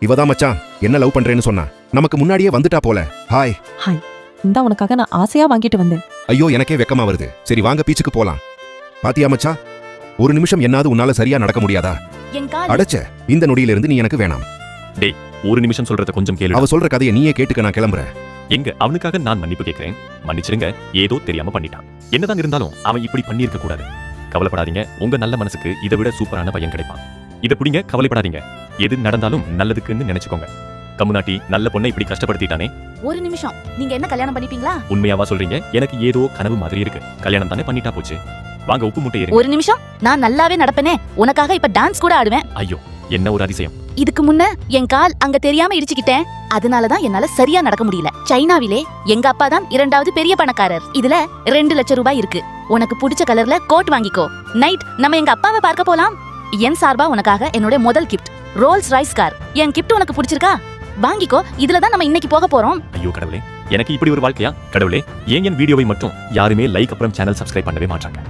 இவதான் மச்சான் என்ன லவ் பண்றேன்னு சொன்னா. நமக்கு முன்னாடியே வந்துட்டா போல. ஹாய். ஹாய். இந்த உனக்காக நான் ஆசையா வாங்கிட்டு வந்தேன். ஐயோ எனக்கே வெக்கமா வருது. சரி வாங்க பீச்சுக்கு போலாம். பாத்தியா மச்சான், ஒரு நிமிஷம் என்னாவது உன்னால சரியா நடக்க முடியாதா? அடச்சே, இந்த நொடியிலிருந்து நீ எனக்கு வேணாம். டேய், ஒரு நிமிஷம் சொல்றத கொஞ்சம் கேளு. அவ சொல்ற கதையை நீயே கேட்டுக்க, நான் கிளம்புறேன். எங்க அவனுக்காக நான் மன்னிப்பு கேட்கிறேன். மன்னிச்சிருங்க, ஏதோ தெரியாம பண்ணிட்டான். என்னதான் இருந்தாலும் அவன் இப்படி பண்ணியிருக்க கூடாது. கவலைப்படாதீங்க, உங்க நல்ல மனசுக்கு இதை விட சூப்பரான பையன் கிடைப்பான். இதை பிடிங்க, கவலைப்படாதீங்க. எது நடந்தாலும் நல்லதுக்குன்னு நினைச்சுக்கோங்க. கம்முனாட்டி நல்ல பொண்ணை இப்படி கஷ்டப்படுத்திட்டானே. ஒரு நிமிஷம், நீங்க என்ன கல்யாணம் பண்ணிப்பீங்களா? உண்மையாவா சொல்றீங்க? எனக்கு ஏதோ கனவு மாதிரி இருக்கு. கல்யாணம் தானே பண்ணிட்டா போச்சு. வாங்க உப்பு முட்டை ஏறுங்க. ஒரு நிமிஷம், நான் நல்லாவே நடப்பேனே. உனக்காக இப்ப டான்ஸ் கூட ஆடுவேன். ஐயோ, என்ன ஒரு அதிசயம். இதுக்கு முன்ன என் கால் அங்க தெரியாம இடிச்சுக்கிட்டேன். அதனாலதான் என்னால சரியா நடக்க முடியல. சைனாவிலே எங்க அப்பா தான் 2வது பெரிய பணக்காரர். இதுல 2 லட்சம் ரூபாய் இருக்கு. உனக்கு பிடிச்ச கலர்ல கோட் வாங்கிக்கோ. நைட் நம்ம எங்க அப்பாவை பார்க்க போலாம். என் சார்பா உனக்காக என்னோட முதல் கிஃப்ட் ரோல்ஸ் ராய்ஸ் கார். என் கிஃப்ட் உனக்கு பிடிச்சிருக்கா? வாங்கிக்கோ. இதுலதான் நம்ம இன்னைக்கு போக போறோம். ஐயோ கடவுளே, எனக்கு இப்படி ஒரு வாழ்க்கையா? கடவுளே, ஏன் என் வீடியோவை மட்டும் யாருமே லைக் அப்புறம் சேனல் சப்ஸ்கிரைப் பண்ணவே மாட்டாங்க?